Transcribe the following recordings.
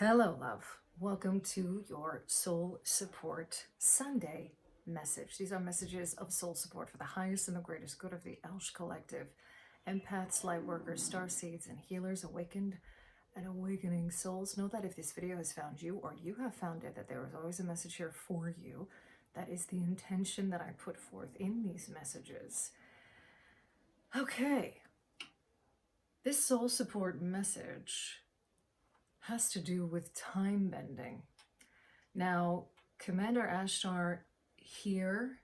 Hello, love. Welcome to your Soul Support Sunday message. These are messages of soul support for the highest and the greatest good of the Elsh Collective. Empaths, light workers, starseeds, and healers, awakened and awakening souls. Know that if this video has found you or you have found it, that there is always a message here for you. That is the intention that I put forth in these messages. Okay. This soul support message has to do with time bending. Now, Commander Ashtar here,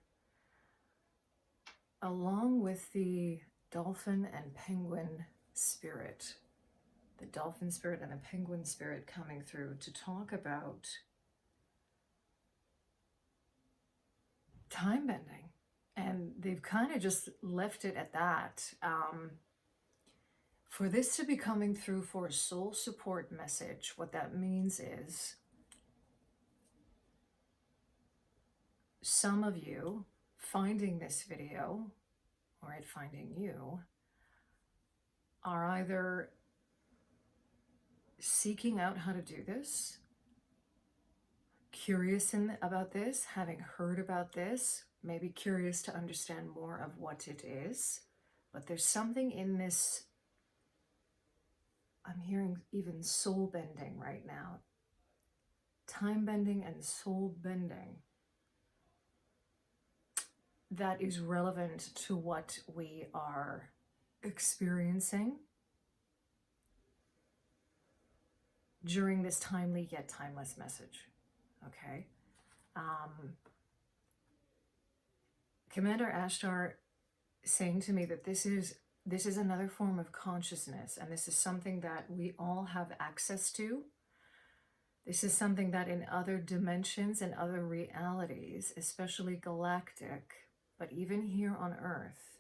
along with the dolphin and penguin spirit, the dolphin spirit and the penguin spirit coming through to talk about time bending. And they've kind of just left it at that. For this to be coming through for a soul support message, what that means is some of you finding this video, or it finding you, are either seeking out how to do this, curious about this, having heard about this, maybe curious to understand more of what it is. But there's something in this, I'm hearing even soul bending right now. Time bending and soul bending that is relevant to what we are experiencing during this timely yet timeless message. Okay. Commander Ashtar saying to me that this is another form of consciousness, and this is something that we all have access to. This is something that in other dimensions and other realities, especially galactic, but even here on Earth,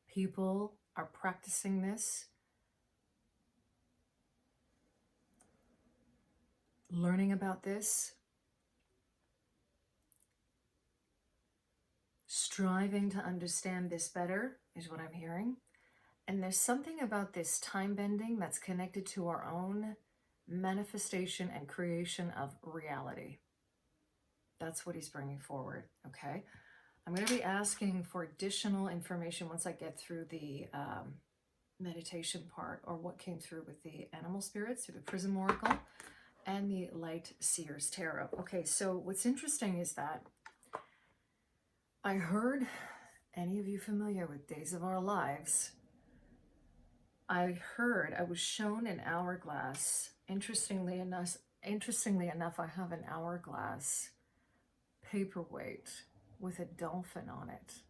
people are practicing this, learning about this, striving to understand this better is what I'm hearing. And there's something about this time bending that's connected to our own manifestation and creation of reality. That's what he's bringing forward, okay? I'm going to be asking for additional information once I get through the meditation part, or what came through with the animal spirits, through the Prism Oracle and the Light Seer's Tarot. Okay, so what's interesting is that I heard, any of you familiar with Days of Our Lives, I was shown an hourglass. Interestingly enough, I have an hourglass paperweight with a dolphin on it.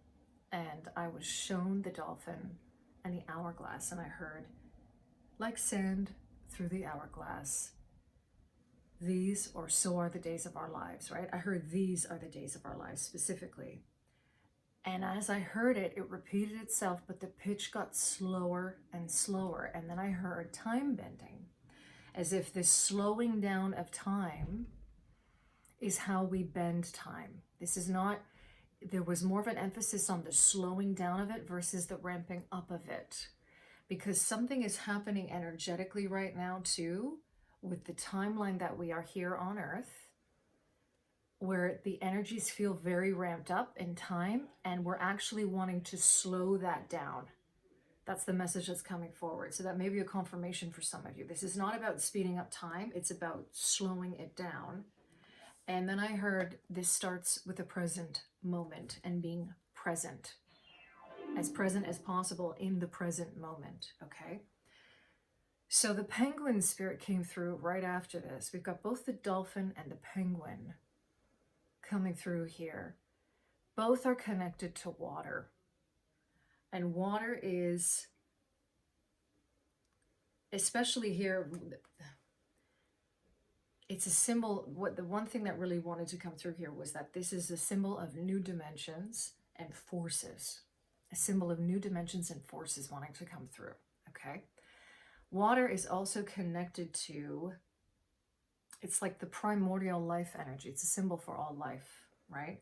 And I was shown the dolphin and the hourglass, and I heard, like sand through the hourglass, these, or so are the days of our lives, right? I heard these are the days of our lives specifically. And as I heard it, it repeated itself, but the pitch got slower and slower. And then I heard time bending, as if this slowing down of time is how we bend time. This is not, there was more of an emphasis on the slowing down of it versus the ramping up of it. Because something is happening energetically right now too, with the timeline that we are here on Earth, where the energies feel very ramped up in time, and we're actually wanting to slow that down. That's the message that's coming forward. So that may be a confirmation for some of you. This is not about speeding up time, it's about slowing it down. And then I heard this starts with the present moment and being present as possible in the present moment, okay? So the penguin spirit came through right after this. We've got both the dolphin and the penguin coming through here. Both are connected to water. And water is, especially here, it's a symbol. The one thing that really wanted to come through here was that this is a symbol of new dimensions and forces. A symbol of new dimensions and forces wanting to come through, okay? Water is also connected to, it's like the primordial life energy. It's a symbol for all life, right?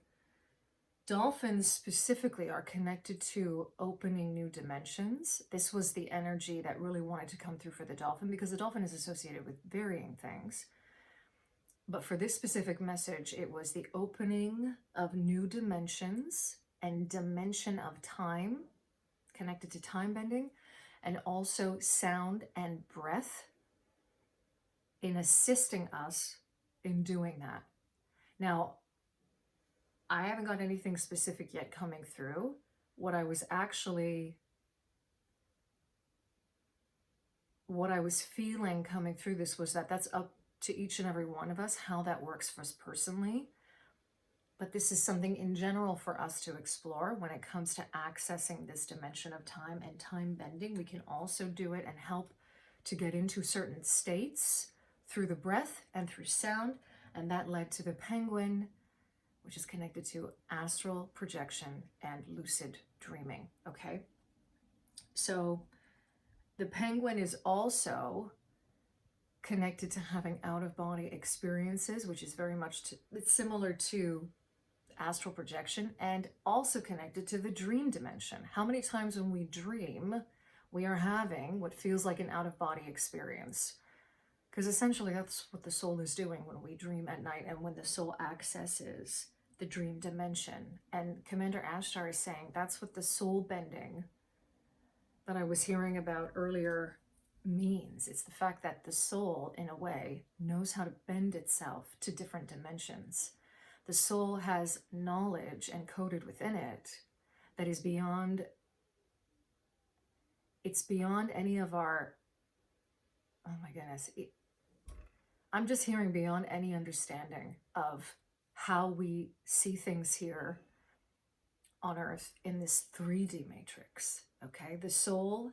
Dolphins specifically are connected to opening new dimensions. This was the energy that really wanted to come through for the dolphin, because the dolphin is associated with varying things. But for this specific message, it was the opening of new dimensions and dimension of time, connected to time bending, and also sound and breath in assisting us in doing that. Now, I haven't got anything specific yet coming through. What I was feeling coming through this was that that's up to each and every one of us, how that works for us personally. But this is something in general for us to explore when it comes to accessing this dimension of time and time bending. We can also do it and help to get into certain states through the breath and through sound. And that led to the penguin, which is connected to astral projection and lucid dreaming, okay? So the penguin is also connected to having out-of-body experiences, which is very much, it's similar to astral projection, and also connected to the dream dimension. How many times when we dream, we are having what feels like an out-of-body experience? Because essentially that's what the soul is doing when we dream at night and when the soul accesses the dream dimension. And Commander Ashtar is saying that's what the soul bending that I was hearing about earlier means. It's the fact that the soul, in a way, knows how to bend itself to different dimensions. The soul has knowledge encoded within it that is beyond, it's beyond any of our, oh my goodness, I'm just hearing beyond any understanding of how we see things here on Earth in this 3D matrix, okay? The soul,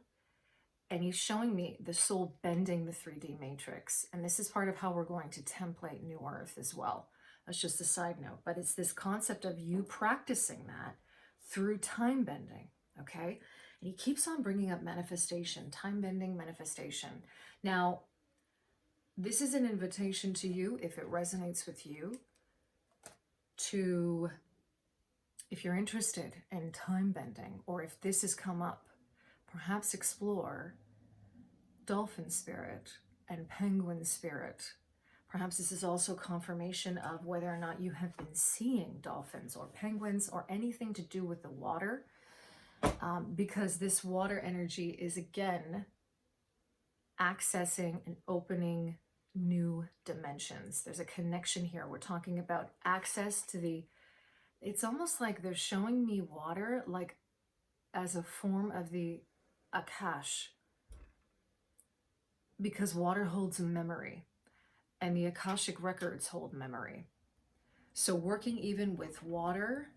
and he's showing me the soul bending the 3D matrix. And this is part of how we're going to template New Earth as well. That's just a side note, but it's this concept of you practicing that through time bending, okay? And he keeps on bringing up manifestation, time bending, manifestation. Now, this is an invitation to you, if it resonates with you, to, if you're interested in time bending, or if this has come up, perhaps explore dolphin spirit and penguin spirit. Perhaps this is also confirmation of whether or not you have been seeing dolphins or penguins or anything to do with the water, because this water energy is, again, accessing and opening new dimensions. There's a connection here. We're talking about access to the, it's almost like they're showing me water like as a form of the Akash, because water holds memory and the Akashic records hold memory. So working even with water,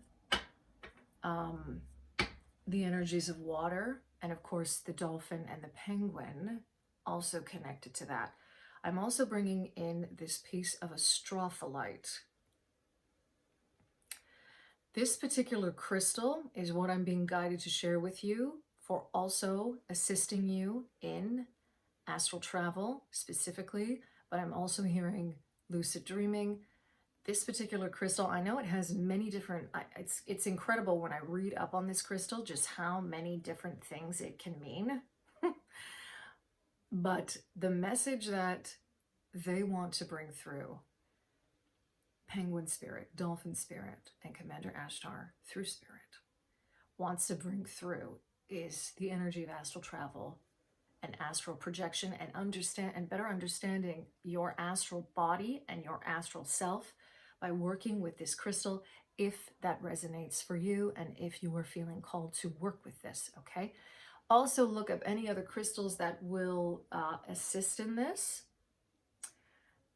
the energies of water, and of course the dolphin and the penguin also connected to that. I'm also bringing in this piece of Astrophyllite. This particular crystal is what I'm being guided to share with you for also assisting you in astral travel specifically, but I'm also hearing lucid dreaming. This particular crystal, I know it has many different, it's incredible when I read up on this crystal, just how many different things it can mean. But the message that they want to bring through, penguin spirit, dolphin spirit, and Commander Ashtar through spirit, wants to bring through is the energy of astral travel and astral projection, and better understanding your astral body and your astral self by working with this crystal, if that resonates for you and if you are feeling called to work with this, okay? Also look up any other crystals that will assist in this.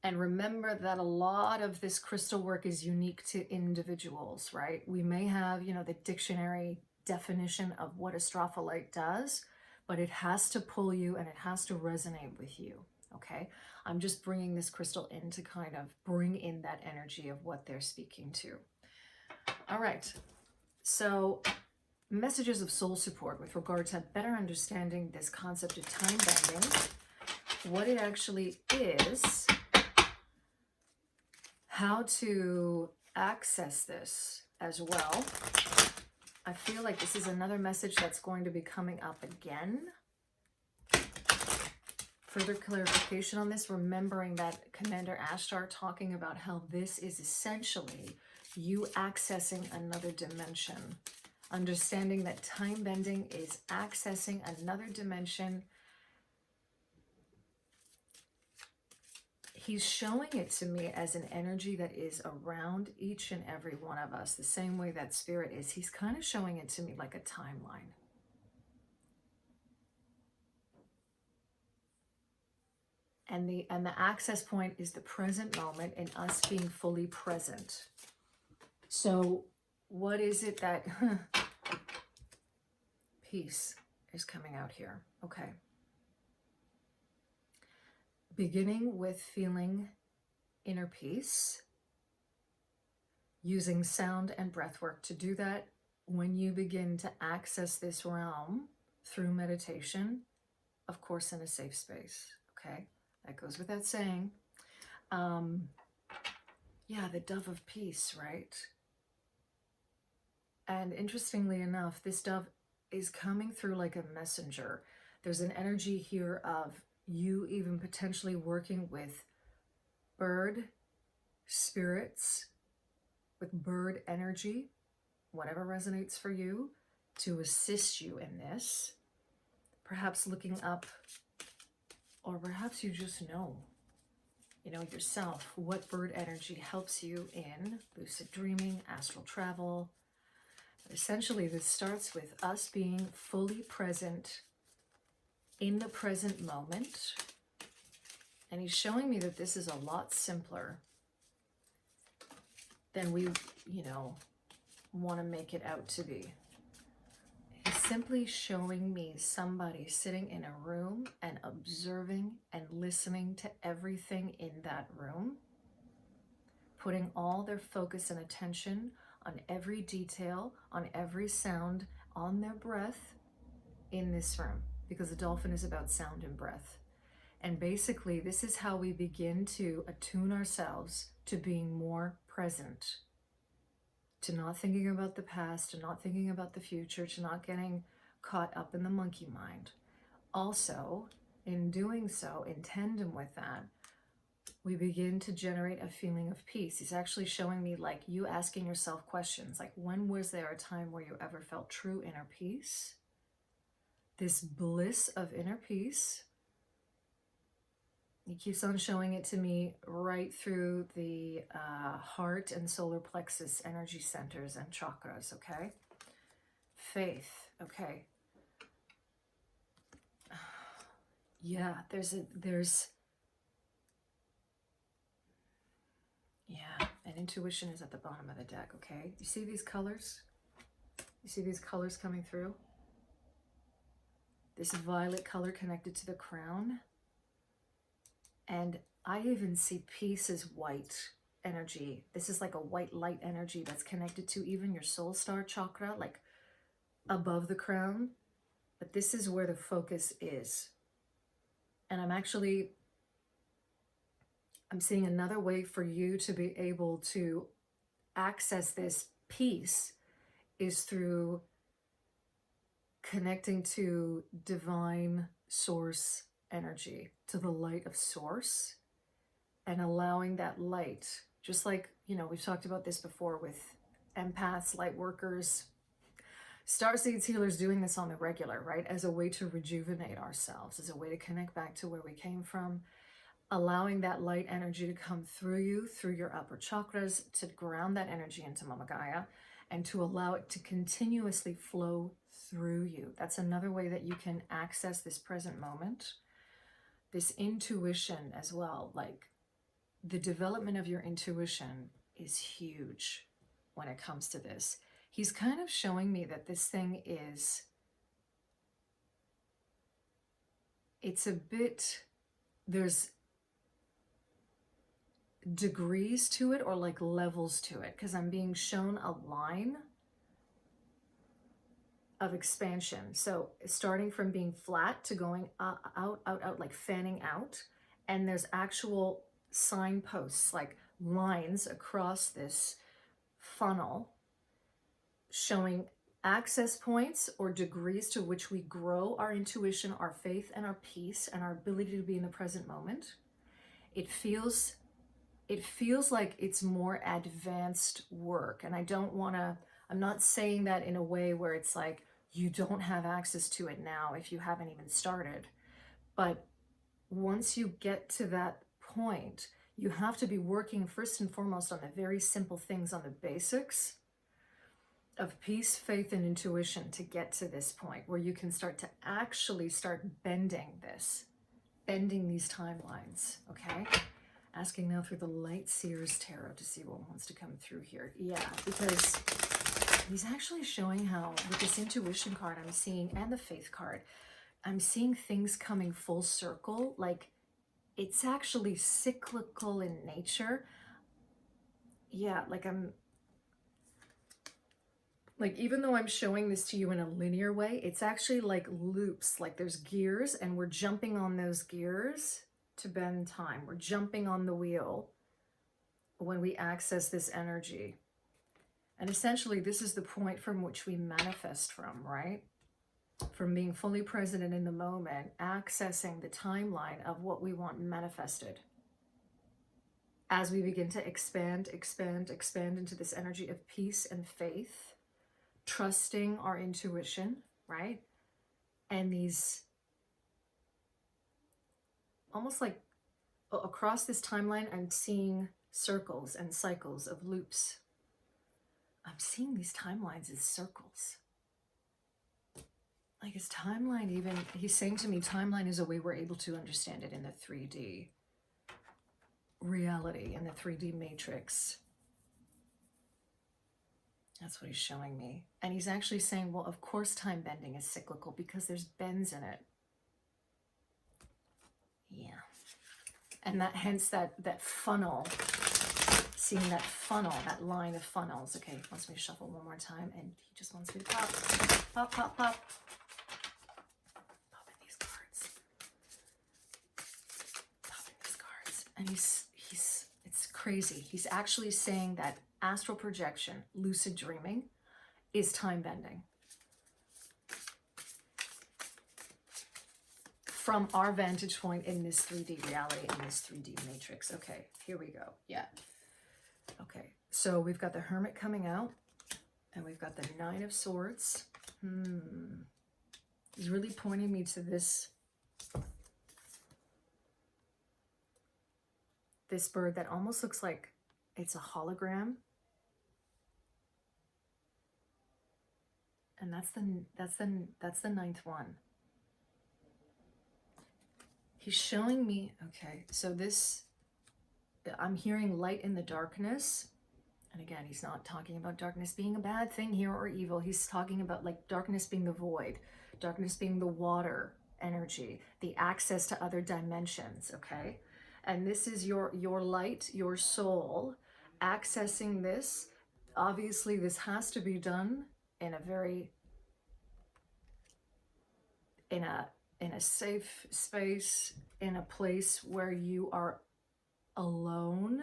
And remember that a lot of this crystal work is unique to individuals, right? We may have, the dictionary definition of what Astrophyllite does, but it has to pull you and it has to resonate with you, okay? I'm just bringing this crystal in to kind of bring in that energy of what they're speaking to. All right, so messages of soul support with regard to better understanding this concept of time bending, what it actually is, how to access this, as well. I feel like this is another message that's going to be coming up again. Further clarification on this, remembering that Commander Ashtar talking about how this is essentially you accessing another dimension. Understanding that time bending is accessing another dimension. He's showing it to me as an energy that is around each and every one of us, the same way that spirit is. He's kind of showing it to me like a timeline. And the access point is the present moment and us being fully present. So what is it that peace is coming out here? Okay. Beginning with feeling inner peace, using sound and breath work to do that. When you begin to access this realm through meditation, of course, in a safe space. Okay. That goes without saying. Yeah, the dove of peace, right? And interestingly enough, this dove is coming through like a messenger. There's an energy here of you even potentially working with bird spirits, with bird energy, whatever resonates for you, to assist you in this. Perhaps looking up, or perhaps you just know yourself, what bird energy helps you in lucid dreaming, astral travel. Essentially, this starts with us being fully present in the present moment. And he's showing me that this is a lot simpler than we, want to make it out to be. He's simply showing me somebody sitting in a room and observing and listening to everything in that room, putting all their focus and attention on every detail, on every sound, on their breath in this room, because the dolphin is about sound and breath. And basically, this is how we begin to attune ourselves to being more present, to not thinking about the past, to not thinking about the future, to not getting caught up in the monkey mind. Also, in doing so, in tandem with that, we begin to generate a feeling of peace. He's actually showing me like you asking yourself questions like, when was there a time where you ever felt true inner peace? This bliss of inner peace. He keeps on showing it to me right through the heart and solar plexus energy centers and chakras, okay? Faith, okay. Yeah, and intuition is at the bottom of the deck, okay? You see these colors? You see these colors coming through? This violet color connected to the crown. And I even see peace as white energy. This is like a white light energy that's connected to even your soul star chakra, like above the crown. But this is where the focus is. And I'm seeing another way for you to be able to access this peace is through connecting to divine source energy, to the light of source, and allowing that light, just like, we've talked about this before with empaths, light workers, starseeds, healers doing this on the regular, right? As a way to rejuvenate ourselves, as a way to connect back to where we came from, allowing that light energy to come through you, through your upper chakras, to ground that energy into Mama Gaia, and to allow it to continuously flow through you. That's another way that you can access this present moment. This intuition as well, like the development of your intuition is huge when it comes to this. He's kind of showing me that this thing is, there's degrees to it, or like levels to it, because I'm being shown a line of expansion. So starting from being flat to going out, like fanning out. And there's actual signposts, like lines across this funnel showing access points or degrees to which we grow our intuition, our faith, and our peace, and our ability to be in the present moment. It feels like it's more advanced work. And I'm not saying that in a way where it's like you don't have access to it now if you haven't even started. But once you get to that point, you have to be working first and foremost on the very simple things, on the basics of peace, faith, and intuition to get to this point where you can start to actually start bending these timelines, okay? Asking now through the Light Seer's Tarot to see what wants to come through here. Yeah, because he's actually showing how with this intuition card I'm seeing, and the faith card, I'm seeing things coming full circle. Like it's actually cyclical in nature. Yeah, like even though I'm showing this to you in a linear way, it's actually like loops, like there's gears and we're jumping on those gears to bend time. We're jumping on the wheel when we access this energy. And essentially this is the point from which we manifest from, right? From being fully present and in the moment, accessing the timeline of what we want manifested. As we begin to expand into this energy of peace and faith, trusting our intuition, right? And these, almost like across this timeline, I'm seeing circles and cycles of loops. I'm seeing these timelines as circles. Like his timeline even, he's saying to me, timeline is a way we're able to understand it in the 3D reality, in the 3D matrix. That's what he's showing me. And he's actually saying, well, of course time bending is cyclical because there's bends in it. Yeah. And that, hence that funnel, seeing that funnel, that line of funnels. Okay, he wants me to shuffle one more time, and he just wants me to pop, pop, pop, pop. Pop in these cards. Pop in these cards. And it's crazy. He's actually saying that astral projection, lucid dreaming, is time bending. From our vantage point in this 3D reality, in this 3D matrix. Okay, here we go. Yeah. Okay, so we've got the Hermit coming out, and we've got the Nine of Swords. He's really pointing me to this bird that almost looks like it's a hologram. And that's the ninth one. He's showing me, okay, so this, I'm hearing light in the darkness. And again, he's not talking about darkness being a bad thing here or evil. He's talking about like darkness being the void, darkness being the water energy, the access to other dimensions, okay? And this is your light, your soul, accessing this. Obviously, this has to be done in a very, in a safe space, in a place where you are alone.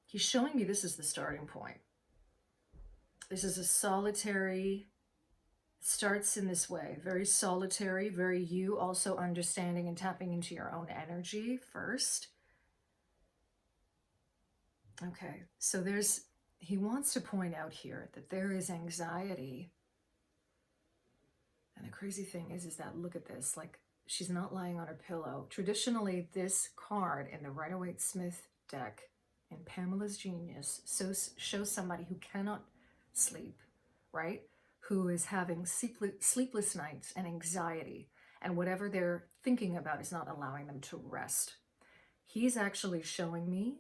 He's showing me this is the starting point. This is a solitary, starts in this way, very solitary, very you, also understanding and tapping into your own energy first. Okay, so he wants to point out here that there is anxiety. And the crazy thing is that, look at this, like she's not lying on her pillow. Traditionally, this card in the Rider-Waite-Smith deck in Pamela's Genius shows somebody who cannot sleep, right? Who is having sleepless nights and anxiety, and whatever they're thinking about is not allowing them to rest. He's actually showing me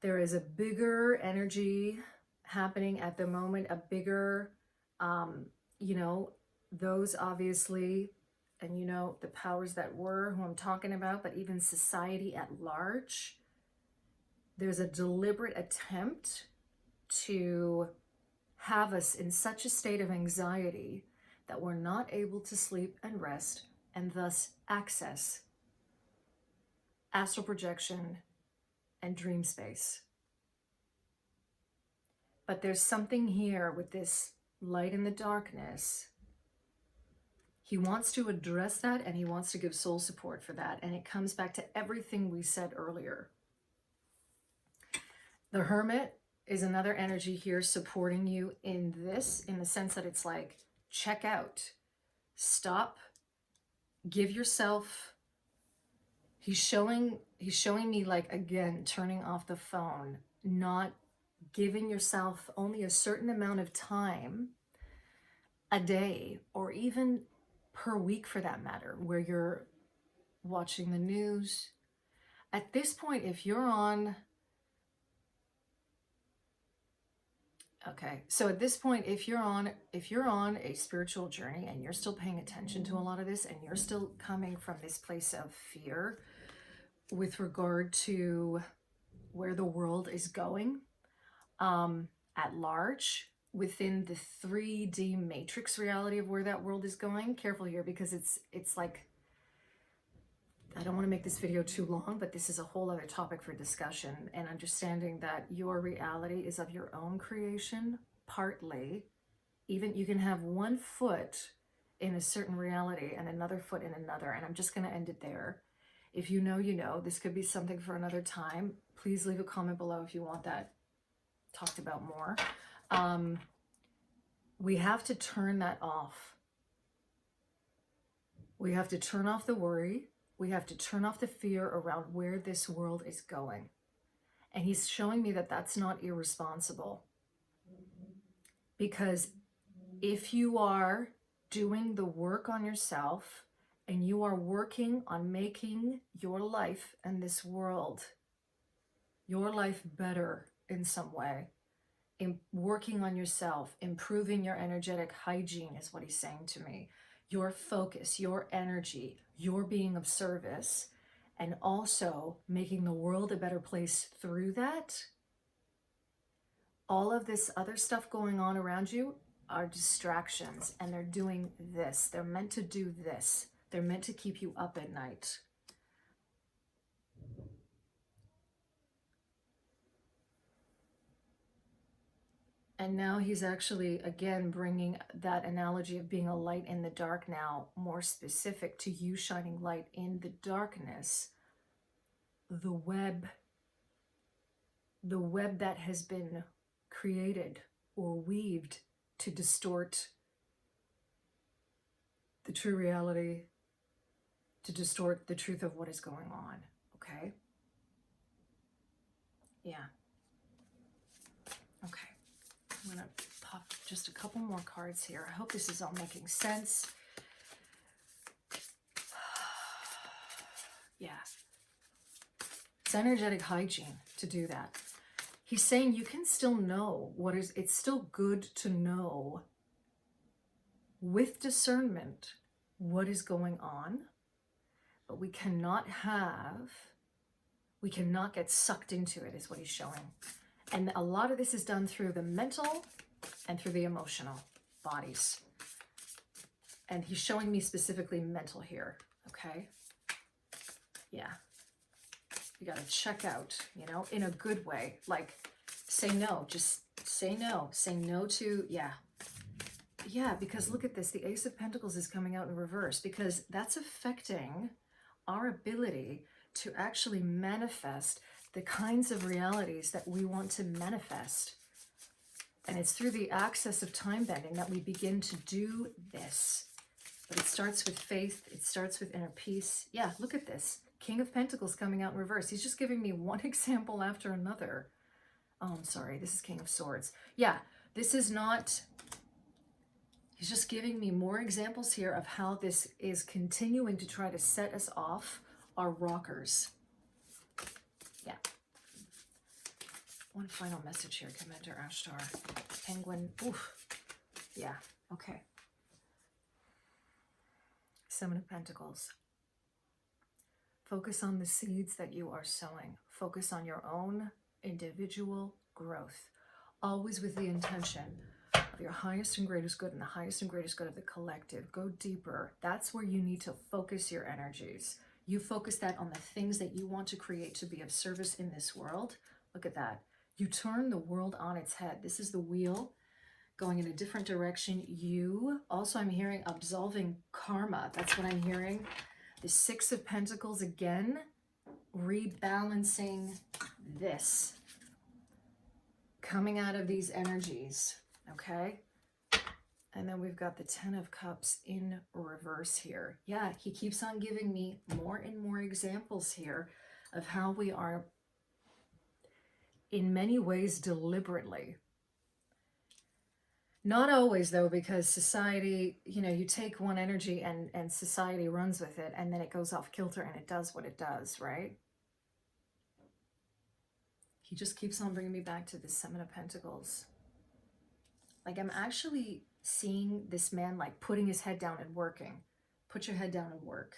there is a bigger energy happening at the moment, a bigger, you know, those obviously, and you know, the powers that were, who I'm talking about, but even society at large, there's a deliberate attempt to have us in such a state of anxiety that we're not able to sleep and rest, and thus access astral projection and dream space. But there's something here with this light in the darkness. He wants to address that, and he wants to give soul support for that. And it comes back to everything we said earlier. The Hermit is another energy here supporting you in this, in the sense that it's like, check out, stop, give yourself. He's showing me, like, again, turning off the phone, not giving yourself only a certain amount of time a day, or even per week for that matter, where you're watching the news. At this point, if you're on, okay, so at this point, if you're on a spiritual journey and you're still paying attention to a lot of this, and you're still coming from this place of fear with regard to where the world is going, at large, within the 3D matrix reality of where that world is going, careful here, because it's like, I don't want to make this video too long, but this is a whole other topic for discussion, and understanding that your reality is of your own creation, partly. Even you can have one foot in a certain reality and another foot in another, and I'm just going to end it there. If you know, you know. This could be something for another time. Please leave a comment below if you want that talked about more. We have to turn that off. We have to turn off the worry. We have to turn off the fear around where this world is going. And he's showing me that that's not irresponsible. Because if you are doing the work on yourself, and you are working on making your life and this world, your life better in some way, in working on yourself, improving your energetic hygiene is what he's saying to me. Your focus, your energy, your being of service, and also making the world a better place through that. All of this other stuff going on around you are distractions, and they're doing this. They're meant to do this. They're meant to keep you up at night. And now he's actually, again, bringing that analogy of being a light in the dark now, more specific to you shining light in the darkness. The web that has been created or weaved to distort the true reality, to distort the truth of what is going on, okay? Yeah. Okay. I'm going to pop just a couple more cards here. I hope this is all making sense. Yeah. It's energetic hygiene to do that. He's saying you can still know what is, it's still good to know with discernment what is going on, but we cannot get sucked into it, is what he's showing. And a lot of this is done through the mental and through the emotional bodies. And he's showing me specifically mental here, okay? Yeah. You got to check out, you know, in a good way. Like, say no. Just say no. Say no to, yeah. Yeah, because look at this. The Ace of Pentacles is coming out in reverse, because that's affecting our ability to actually manifest the kinds of realities that we want to manifest. And it's through the access of time bending that we begin to do this. But it starts with faith. It starts with inner peace. Yeah, look at this. King of Pentacles coming out in reverse. He's just giving me one example after another. Oh, I'm sorry. This is King of Swords. Yeah, this is not... He's just giving me more examples here of how this is continuing to try to set us off our rockers. Yeah. One final message here, Commander Ashtar. Penguin. Oof. Yeah. Okay. Seven of Pentacles. Focus on the seeds that you are sowing. Focus on your own individual growth. Always with the intention of your highest and greatest good and the highest and greatest good of the collective. Go deeper. That's where you need to focus your energies. You focus that on the things that you want to create to be of service in this world. Look at that. You turn the world on its head. This is the wheel going in a different direction. You also, I'm hearing absolving karma. That's what I'm hearing. The Six of Pentacles again, rebalancing this, coming out of these energies, okay? And then we've got the Ten of Cups in reverse here. Yeah, he keeps on giving me more and more examples here of how we are, in many ways, deliberately. Not always, though, because society, you know, you take one energy and society runs with it, and then it goes off kilter and it does what it does, right? He just keeps on bringing me back to the Seven of Pentacles. Like, I'm actually seeing this man, like, putting his head down and working. Put your head down and work.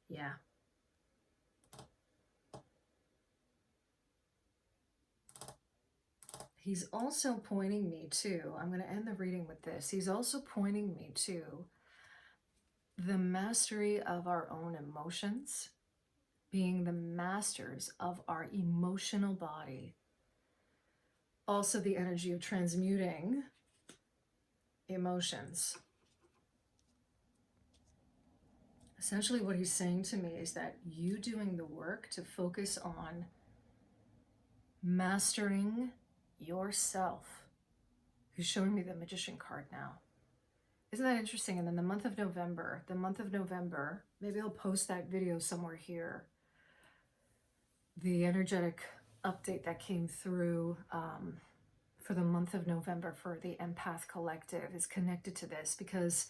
Yeah. He's also pointing me to, I'm going to end the reading with this. He's also pointing me to the mastery of our own emotions, being the masters of our emotional body. Also the energy of transmuting emotions. Essentially what he's saying to me is that you doing the work to focus on mastering yourself. He's showing me the Magician card now. Isn't that interesting? And then the month of November, maybe I'll post that video somewhere here. The energetic update that came through for the month of November for the Empath Collective is connected to this, because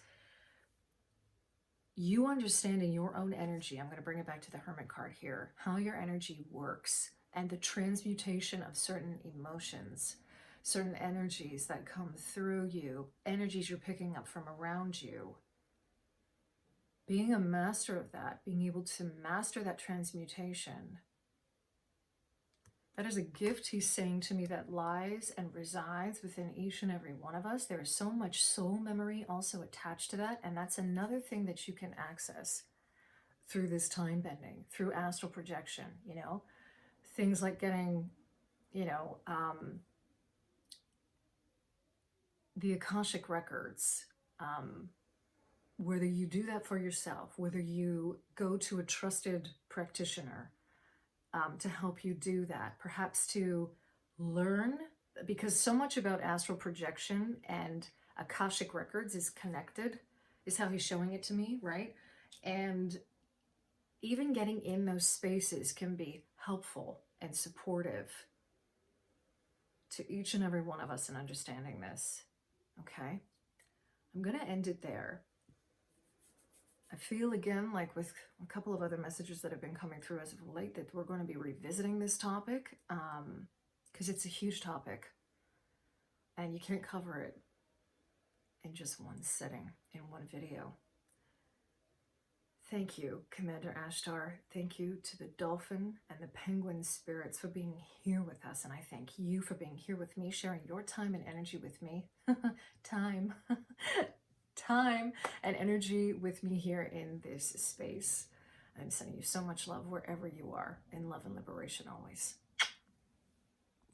you understanding your own energy, I'm going to bring it back to the Hermit card here, how your energy works and the transmutation of certain emotions, certain energies that come through you, energies you're picking up from around you. Being a master of that, being able to master that transmutation, that is a gift, he's saying to me, that lies and resides within each and every one of us. There is so much soul memory also attached to that, and that's another thing that you can access through this time bending, through astral projection, you know? Things like getting, you know, the Akashic records, whether you do that for yourself, whether you go to a trusted practitioner to help you do that, perhaps to learn, because so much about astral projection and Akashic records is connected, is how he's showing it to me, right? And even getting in those spaces can be helpful and supportive to each and every one of us in understanding this. Okay, I'm going to end it there. I feel again, like with a couple of other messages that have been coming through as of late, that we're going to be revisiting this topic because it's a huge topic and you can't cover it in just one sitting, in one video. Thank you, Commander Ashtar. Thank you to the dolphin and the penguin spirits for being here with us. And I thank you for being here with me, sharing your time and energy with me. Time. Time and energy with me here in this space. I'm sending you so much love wherever you are, in love and liberation always.